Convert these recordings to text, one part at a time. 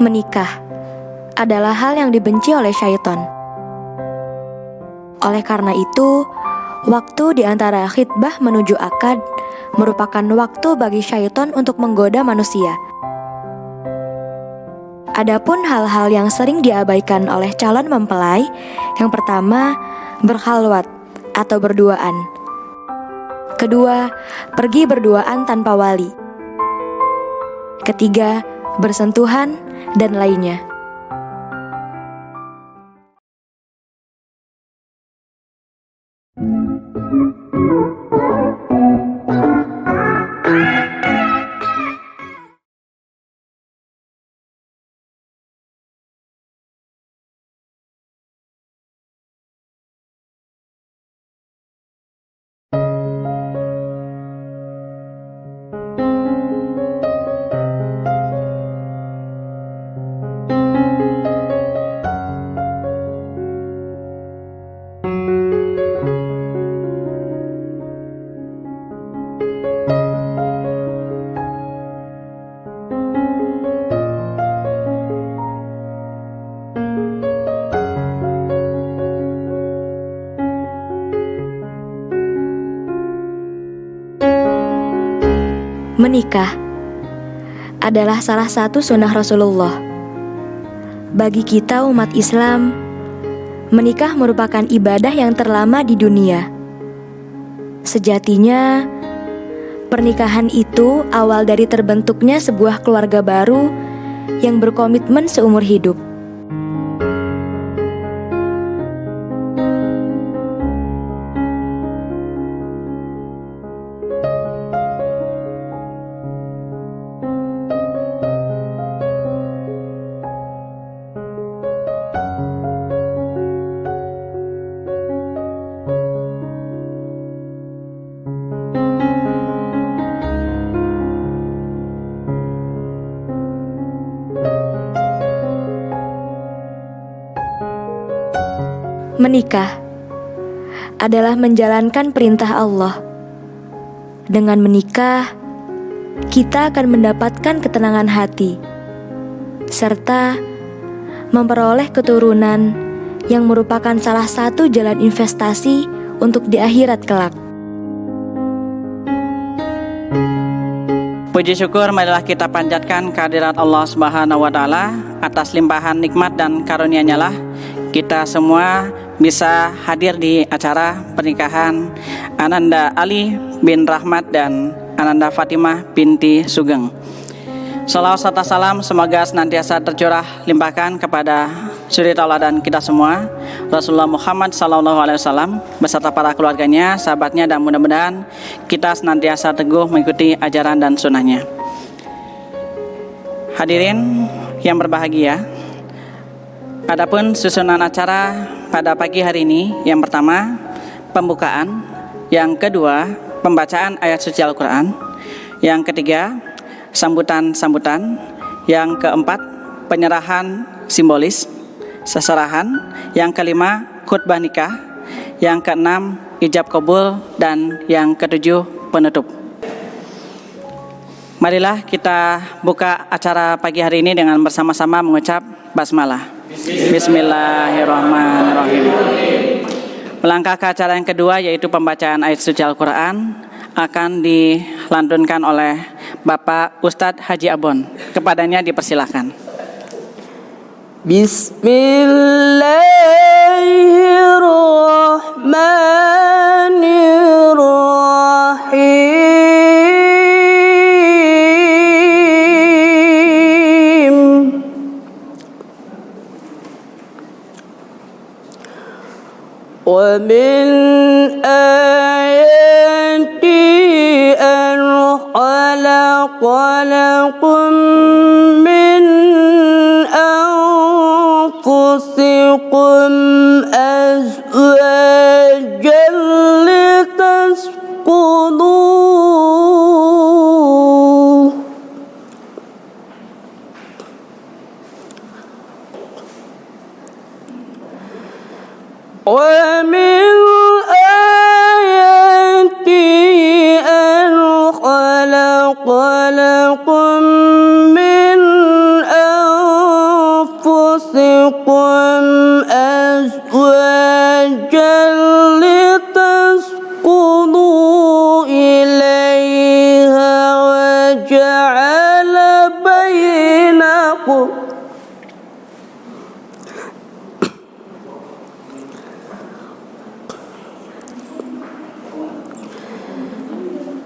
Menikah adalah hal yang dibenci oleh syaitan. Oleh karena itu, waktu di antara khitbah menuju akad merupakan waktu bagi syaitan untuk menggoda manusia. Adapun hal-hal yang sering diabaikan oleh calon mempelai, yang pertama, berkhalwat atau berduaan. Kedua, pergi berduaan tanpa wali. Ketiga, bersentuhan dan lainnya. Menikah adalah salah satu sunnah Rasulullah. Bagi kita umat Islam, menikah merupakan ibadah yang terlama di dunia. Sejatinya, pernikahan itu awal dari terbentuknya sebuah keluarga baru yang berkomitmen seumur hidup. Menikah adalah menjalankan perintah Allah. Dengan menikah, kita akan mendapatkan ketenangan hati, serta memperoleh keturunan yang merupakan salah satu jalan investasi untuk di akhirat kelak. Puji syukur marilah kita panjatkan kehadirat Allah Subhanahu wa Ta'ala atas limpahan nikmat dan karunia-Nya lah kita semua bisa hadir di acara pernikahan Ananda Ali bin Rahmat dan Ananda Fatimah binti Sugeng. Salawat serta salam semoga senantiasa tercurah limpahkan kepada suri tauladan kita semua, Rasulullah Muhammad SAW beserta para keluarganya, sahabatnya, dan mudah-mudahan kita senantiasa teguh mengikuti ajaran dan sunnahnya. Hadirin yang berbahagia, adapun susunan acara pada pagi hari ini, yang pertama pembukaan, yang kedua pembacaan ayat suci Al-Quran, yang ketiga sambutan-sambutan, yang keempat penyerahan simbolis seserahan, yang kelima khutbah nikah, yang keenam ijab kabul, dan yang ketujuh penutup. Marilah kita buka acara pagi hari ini dengan bersama-sama mengucap basmalah. Bismillahirrahmanirrahim. Melangkah ke acara yang kedua, yaitu pembacaan ayat suci Al-Quran, akan dilantunkan oleh Bapak Ustadz Haji Abon. Kepadanya dipersilakan. Bismillahirrahmanirrahim. Wa min ayati an khalaqalakum min anfusikum azwajan litaskunu wa min ayati an khalaqalakum min anfusikum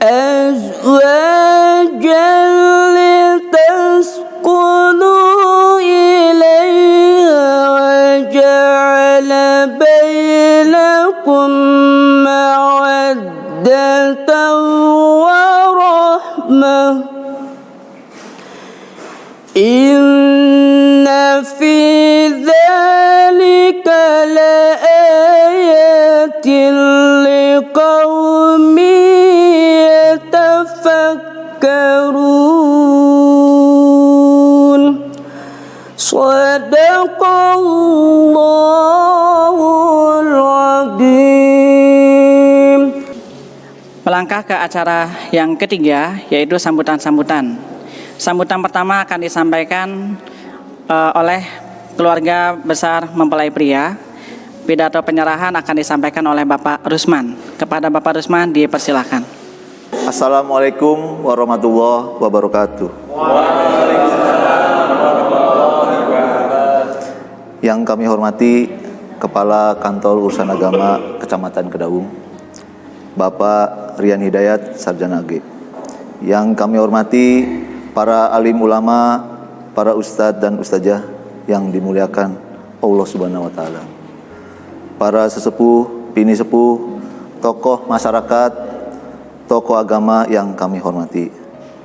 أزواجا لتسكنوا إليها وجعل بينكم مودة ورحمة إن في ذلك لآيات لقوم يتفكرون صدق الله العظيم. Melangkah ke acara yang ketiga, yaitu sambutan-sambutan. Sambutan pertama akan disampaikan oleh keluarga besar mempelai pria. Pidato penyerahan akan disampaikan oleh Bapak Rusman. Kepada Bapak Rusman dipersilakan. Assalamualaikum warahmatullahi wabarakatuh. Yang kami hormati Kepala Kantor Urusan Agama Kecamatan Kedaung, Bapak Rian Hidayat, Sarjana AG. Yang kami hormati para alim ulama, para ustadz dan ustazah yang dimuliakan Allah Subhanahu wa taala. Para sesepuh, bini sepuh, tokoh masyarakat, tokoh agama yang kami hormati.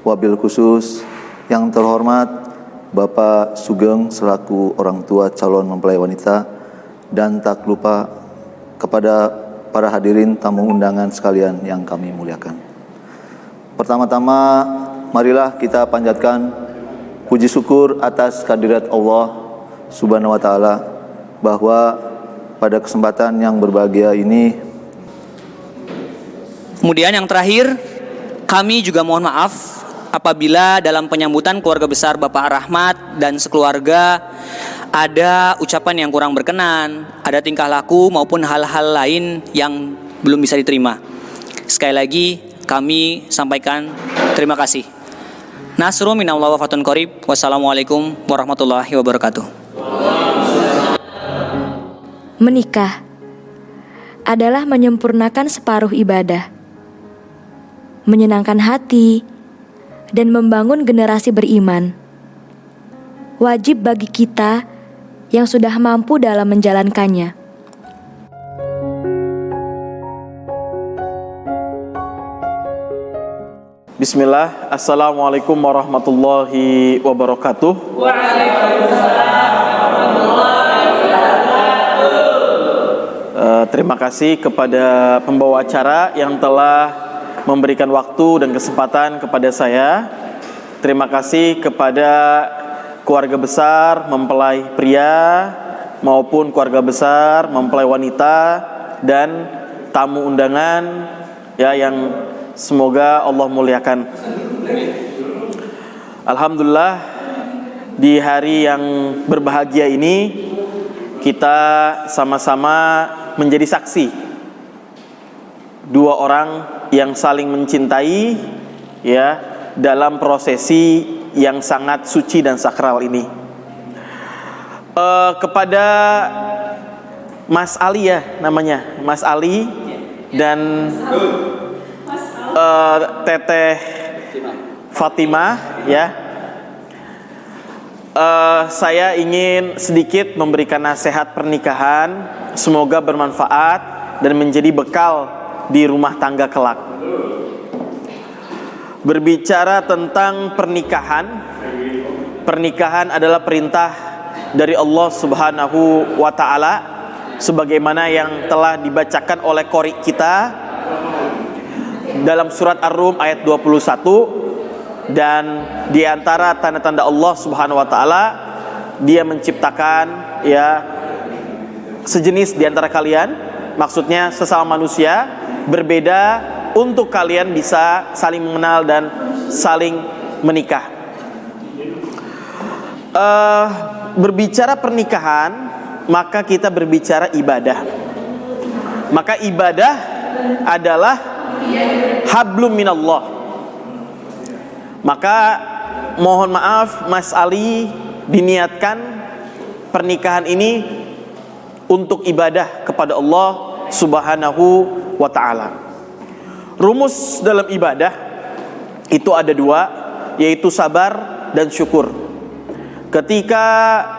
Wabil khusus yang terhormat Bapak Sugeng selaku orang tua calon mempelai wanita, dan tak lupa kepada para hadirin tamu undangan sekalian yang kami muliakan. Pertama-tama marilah kita panjatkan puji syukur atas kehadirat Allah Subhanahu wa taala bahwa pada kesempatan yang berbahagia ini. Kemudian yang terakhir, kami juga mohon maaf apabila dalam penyambutan keluarga besar Bapak Rahmat dan sekeluarga ada ucapan yang kurang berkenan, ada tingkah laku maupun hal-hal lain yang belum bisa diterima. Sekali lagi kami sampaikan terima kasih. Nasrun minallah wa fatun qarib. Wassalamualaikum warahmatullahi wabarakatuh. Menikah adalah menyempurnakan separuh ibadah, menyenangkan hati, dan membangun generasi beriman. Wajib bagi kita yang sudah mampu dalam menjalankannya. Bismillah, Assalamualaikum warahmatullahi wabarakatuh. Terima kasih kepada pembawa acara yang telah memberikan waktu dan kesempatan kepada saya. Terima kasih kepada keluarga besar mempelai pria maupun keluarga besar mempelai wanita dan tamu undangan ya yang semoga Allah muliakan. Alhamdulillah, di hari yang berbahagia ini kita sama-sama menjadi saksi dua orang yang saling mencintai ya dalam prosesi yang sangat suci dan sakral ini. Kepada Mas Ali ya namanya, Mas Ali dan Teteh Fatimah ya. Saya ingin sedikit memberikan nasihat pernikahan, semoga bermanfaat dan menjadi bekal di rumah tangga kelak. Berbicara tentang pernikahan, pernikahan adalah perintah dari Allah Subhanahu wa taala sebagaimana yang telah dibacakan oleh qori kita dalam surat Ar-Rum ayat 21. Dan di antara tanda-tanda Allah Subhanahu wa taala, Dia menciptakan ya sejenis di antara kalian, maksudnya sesama manusia berbeda untuk kalian bisa saling mengenal dan saling menikah. Berbicara pernikahan, maka kita berbicara ibadah. Maka ibadah adalah hablum minallah. Maka mohon maaf Mas Ali, diniatkan pernikahan ini untuk ibadah kepada Allah Subhanahu wa ta'ala. rumus dalam ibadah itu ada dua, yaitu sabar dan syukur. Ketika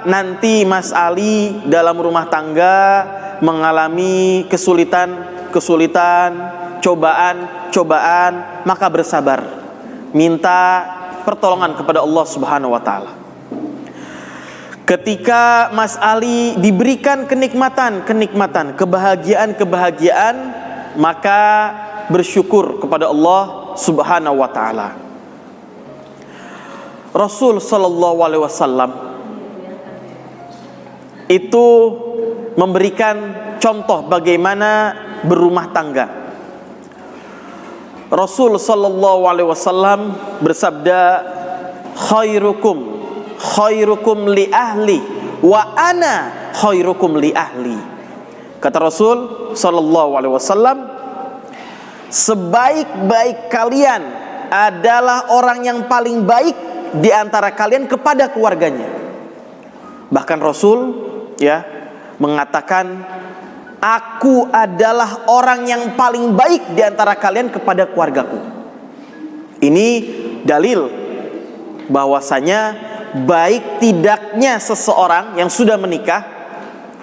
nanti Mas Ali dalam rumah tangga mengalami kesulitan, cobaan, maka bersabar. Minta pertolongan kepada Allah Subhanahu wa taala. Ketika Mas Ali diberikan kenikmatan, kebahagiaan, maka bersyukur kepada Allah Subhanahu wa taala. Rasul sallallahu alaihi wasallam itu memberikan contoh bagaimana berumah tangga. Rasul sallallahu alaihi wasallam bersabda, khairukum li ahli wa ana khairukum li ahli. Kata Rasul sallallahu alaihi wasallam, sebaik-baik kalian adalah orang yang paling baik di antara kalian kepada keluarganya. Bahkan Rasul mengatakan, aku adalah orang yang paling baik di antara kalian kepada keluargaku. Ini dalil bahwasanya baik tidaknya seseorang yang sudah menikah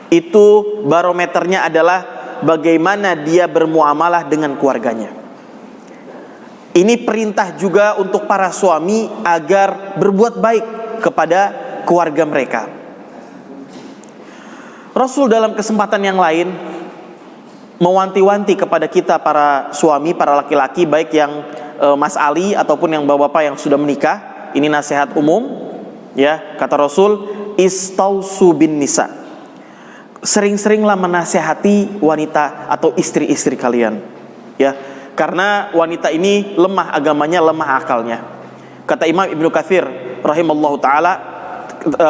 itu barometernya adalah bagaimana dia bermuamalah dengan keluarganya. Ini perintah juga untuk para suami agar berbuat baik kepada keluarga mereka. Rasul dalam kesempatan yang lain mewanti-wanti kepada kita para suami, para laki-laki, baik yang Mas Ali ataupun yang bapak-bapak yang sudah menikah. Ini nasihat umum, ya. Kata Rasul, istausu bin nisa. Sering-seringlah menasihati wanita atau istri-istri kalian, ya. Karena wanita ini lemah agamanya, lemah akalnya. Kata Imam Ibnu Katsir rahimallahu taala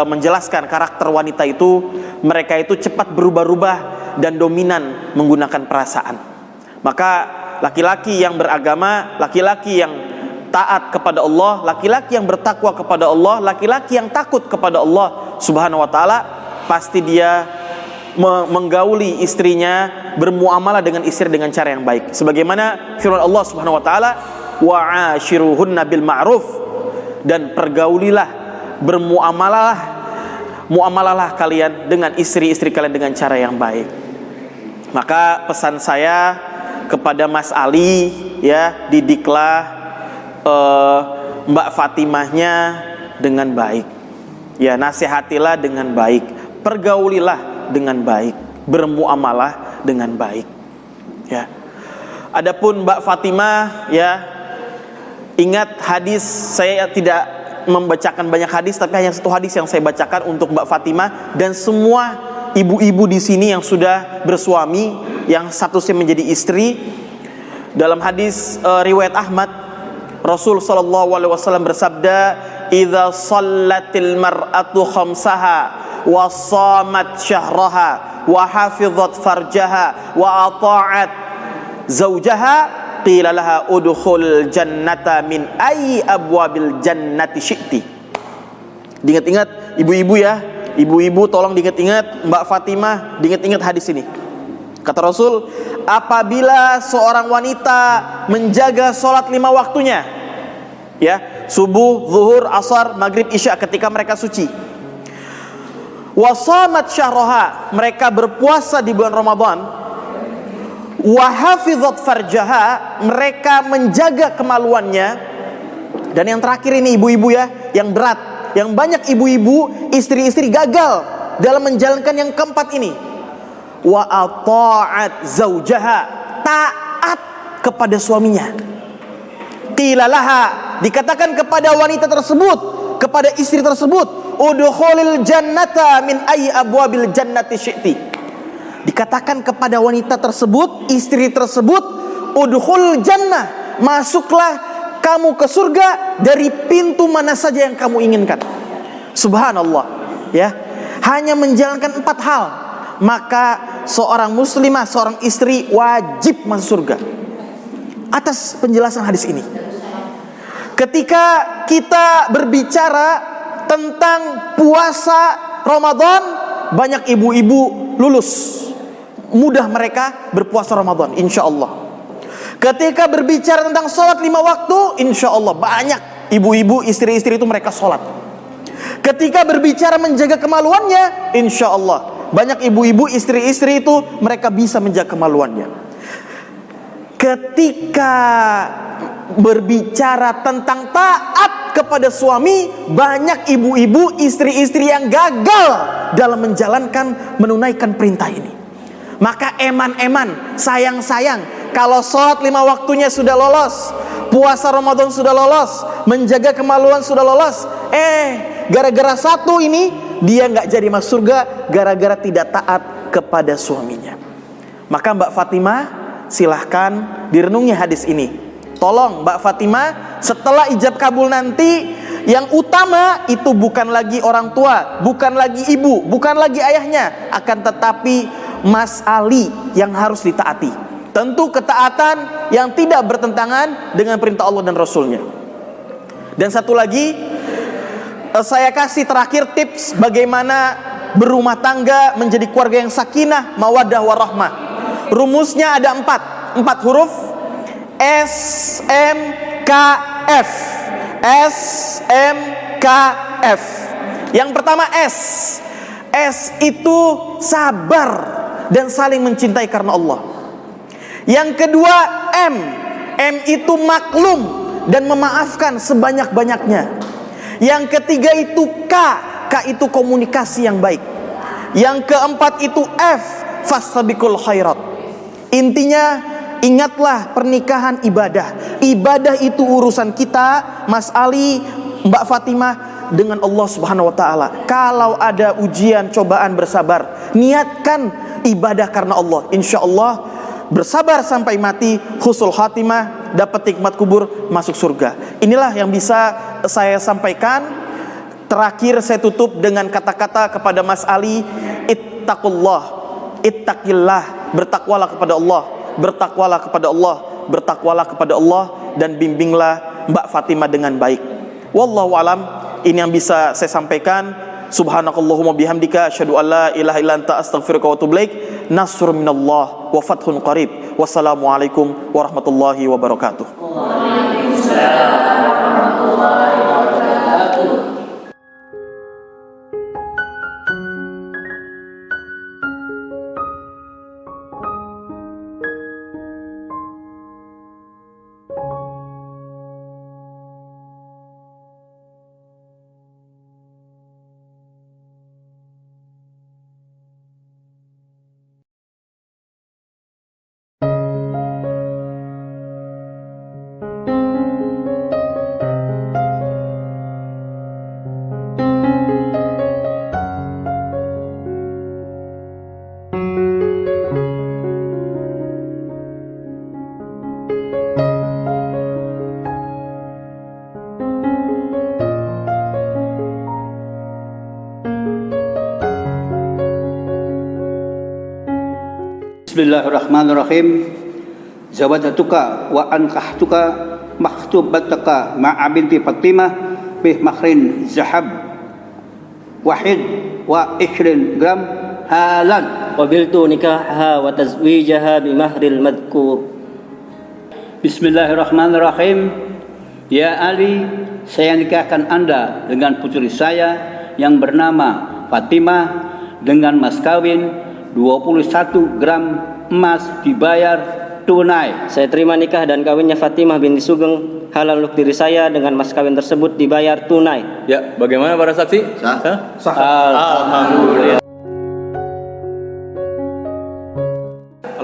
menjelaskan karakter wanita itu, mereka itu cepat berubah-ubah dan dominan menggunakan perasaan. Maka laki-laki yang beragama, laki-laki yang taat kepada Allah, laki-laki yang bertakwa kepada Allah, laki-laki yang takut kepada Allah Subhanahu wa taala, pasti dia menggauli istrinya, bermuamalah dengan istri dengan cara yang baik. Sebagaimana firman Allah Subhanahu wa taala, wa'ashiruhunna bil ma'ruf, dan pergaulilah, muamalahlah kalian dengan istri-istri kalian dengan cara yang baik. Maka pesan saya kepada Mas Ali, ya, didiklah Mbak Fatimahnya dengan baik. Ya, nasihatilah dengan baik, pergaulilah dengan baik, bermuamalah dengan baik. Ya. Adapun Mbak Fatimah, ya, ingat hadis, saya tidak membacakan banyak hadis, tapi hanya satu hadis yang saya bacakan untuk Mbak Fatimah dan semua ibu-ibu di sini yang sudah bersuami, yang statusnya menjadi istri. Dalam hadis riwayat Ahmad, Rasul sallallahu alaihi wasallam bersabda, "Idza shallatil mar'atu khamsaha wa shamat syahraha wa hafizat farjaha wa ata'at zawjaha qila laha udkhul jannata min ayyi abwabil jannati syi'ti." Diingat-ingat ibu-ibu, ya. Ibu-ibu tolong diingat-ingat, Mbak Fatimah diingat-ingat hadis ini. Kata Rasul, apabila seorang wanita menjaga sholat 5 waktunya, ya, subuh, zuhur, asar, maghrib, isya, ketika mereka suci, wasamat syahroha, mereka berpuasa di bulan Ramadan, wahafizat farjaha, mereka menjaga kemaluannya, dan yang terakhir ini ibu-ibu, ya, yang berat, yang banyak ibu-ibu, istri-istri gagal dalam menjalankan yang keempat ini, wa ata'at zaujaha, taat kepada suaminya. Qila laha, dikatakan kepada wanita tersebut, kepada istri tersebut, udkhulil jannata min ayyi abwabil jannati syi'ti. Dikatakan kepada wanita tersebut, istri tersebut, udkhul jannah, masuklah kamu ke surga dari pintu mana saja yang kamu inginkan. Subhanallah, ya. Hanya menjalankan 4 hal, maka seorang muslimah, seorang istri wajib masuk surga. Atas penjelasan hadis ini, ketika kita berbicara tentang puasa Ramadan, banyak ibu-ibu lulus, mudah mereka berpuasa Ramadan, insya Allah. Ketika berbicara tentang sholat 5 waktu, insya Allah banyak ibu-ibu, istri-istri itu mereka sholat. Ketika berbicara menjaga kemaluannya, insya Allah banyak ibu-ibu, istri-istri itu mereka bisa menjaga kemaluannya. Ketika berbicara tentang taat kepada suami, banyak ibu-ibu, istri-istri yang gagal dalam menunaikan perintah ini. Maka eman-eman, sayang-sayang, kalau sholat 5 waktunya sudah lolos, puasa Ramadan sudah lolos, menjaga kemaluan sudah lolos, gara-gara satu ini dia nggak jadi masuk surga, gara-gara tidak taat kepada suaminya. Maka Mbak Fatimah, silahkan direnungi hadis ini. Tolong Mbak Fatimah, setelah ijab kabul nanti, yang utama itu bukan lagi orang tua, bukan lagi ibu, bukan lagi ayahnya, akan tetapi Mas Ali yang harus ditaati. Tentu ketaatan yang tidak bertentangan dengan perintah Allah dan Rasulnya. Dan satu lagi, saya kasih terakhir tips bagaimana berumah tangga menjadi keluarga yang sakinah, mawaddah, warahmah. Rumusnya ada 4 huruf, SMKF. SMKF. Yang pertama S. S itu sabar dan saling mencintai karena Allah. Yang kedua M. M itu maklum dan memaafkan sebanyak-banyaknya. Yang ketiga itu K. K itu komunikasi yang baik. Yang keempat itu F. Fastabiqul khairat. Intinya, ingatlah pernikahan ibadah. Ibadah itu urusan kita, Mas Ali, Mbak Fatimah, dengan Allah Subhanahu wa taala. Kalau ada ujian, cobaan, bersabar. Niatkan ibadah karena Allah. Insya Allah bersabar sampai mati, husnul khatimah, dapat nikmat kubur, masuk surga. Inilah yang bisa saya sampaikan. Terakhir saya tutup dengan kata-kata kepada Mas Ali, ittaqullah, ittaqillah, bertakwalah kepada Allah, bertakwalah kepada Allah, bertakwalah kepada Allah, dan bimbinglah Mbak Fatimah dengan baik. Wallahu alam, ini yang bisa saya sampaikan. Subhanakallahumma bihamdika asyhadu an la ilaha illa anta astaghfiruka wa atubu ilaik. Nasrun minallah wa fathun qarib. Wassalamualaikum warahmatullahi wabarakatuh. Waalaikumsalam warahmatullahi wabarakatuh. Bismillahirrahmanirrahim. Zawajatuka wa ankahtuka makhtubataka ma'a binti Fatimah bi mahrin zahab wahid wa 20 gram halan. Qabiltu nikahaha wa tazwijaha bi mahril madhkur. Bismillahirrahmanirrahim. Ya Ali, saya nikahkan Anda dengan putri saya yang bernama Fatimah dengan mas kawin 21 gram emas dibayar tunai. Saya terima nikah dan kawinnya Fatimah binti Sugeng halal untuk diri saya dengan mas kawin tersebut dibayar tunai. Ya, bagaimana para saksi? Sah. Alhamdulillah.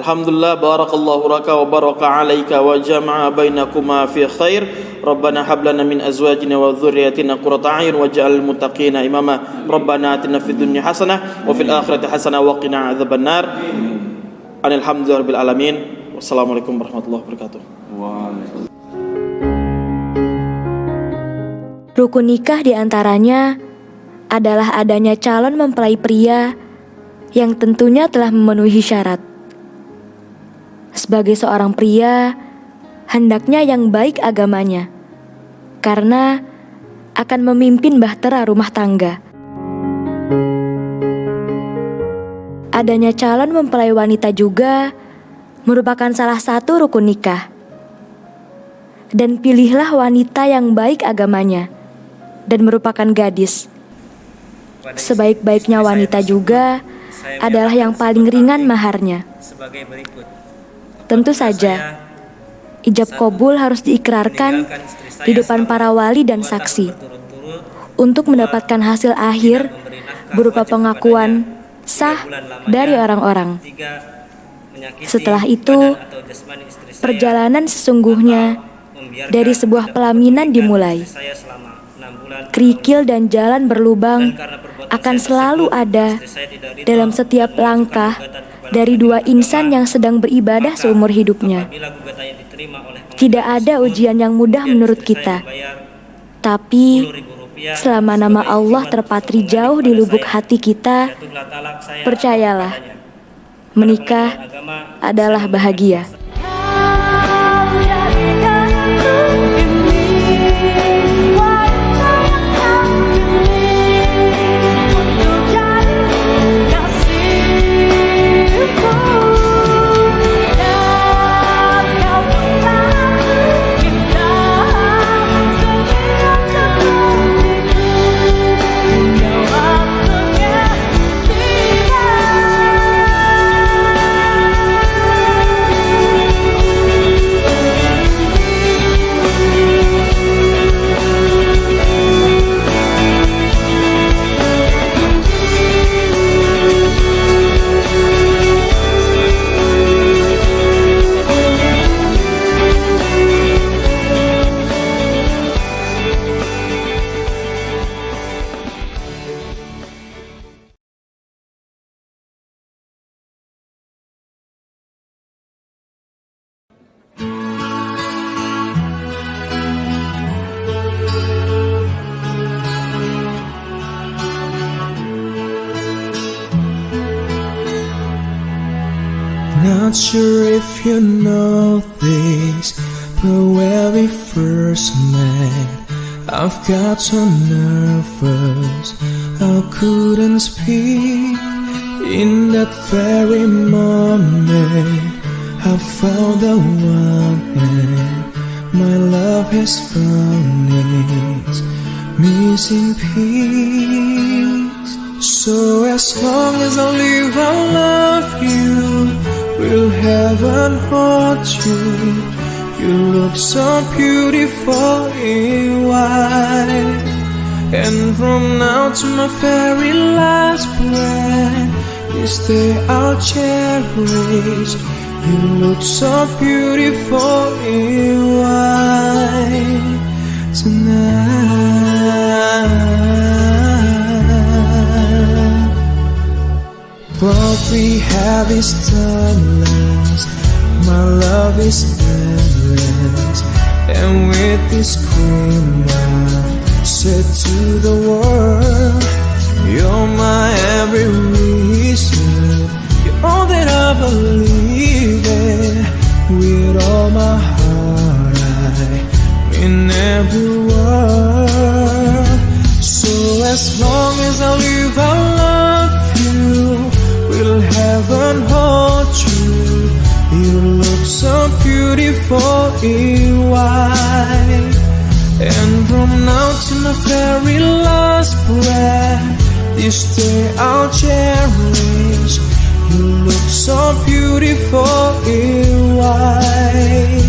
Alhamdulillah, barakallahu laka wa baraka alaika wa jama'a bainakuma fi khair. Rabbana hab lana min azwajina wa dhurriyyatina qurrata a'yun waj'alna lil muttaqina imama. Rabbana atina fid dunya hasanah wa fil akhirati hasanah wa qina adzabannar. Alhamdulillahirabbil alamin. Wassalamualaikum warahmatullahi wabarakatuh. Rukun nikah diantaranya adalah adanya calon mempelai pria yang tentunya telah memenuhi syarat. Sebagai seorang pria, hendaknya yang baik agamanya, karena akan memimpin bahtera rumah tangga. Adanya calon mempelai wanita juga merupakan salah satu rukun nikah. dan pilihlah wanita yang baik agamanya dan merupakan gadis. Sebaik-baiknya wanita juga adalah yang paling ringan maharnya. Tentu saja, ijab kabul harus diikrarkan di depan para wali dan saksi untuk mendapatkan hasil akhir berupa pengakuan sah dari orang-orang. Setelah itu, perjalanan sesungguhnya dari sebuah pelaminan dimulai. Kerikil dan jalan berlubang akan selalu ada dalam setiap langkah dari dua insan yang sedang beribadah seumur hidupnya. Tidak ada ujian yang mudah menurut kita, tapi selama nama Allah terpatri jauh di lubuk hati kita, percayalah, menikah adalah bahagia. Not sure if you know this, but when we first met, I've got so nervous I couldn't speak. In that very moment, I found the one, and my love has found its missing piece. So as long as I live, I love you. Will heaven hold you? You look so beautiful in white. And from now to my very last breath, this day I'll cherish. You look so beautiful in white tonight. What we have is timeless, my love is endless, and with this queen I said to the world, you're my every reason, you're all that I believe in. With all my heart I mean every word. So as long as I live I love you. Will heaven hold you? You look so beautiful in white. And from now to my very last breath, this day I'll cherish. You look so beautiful in white.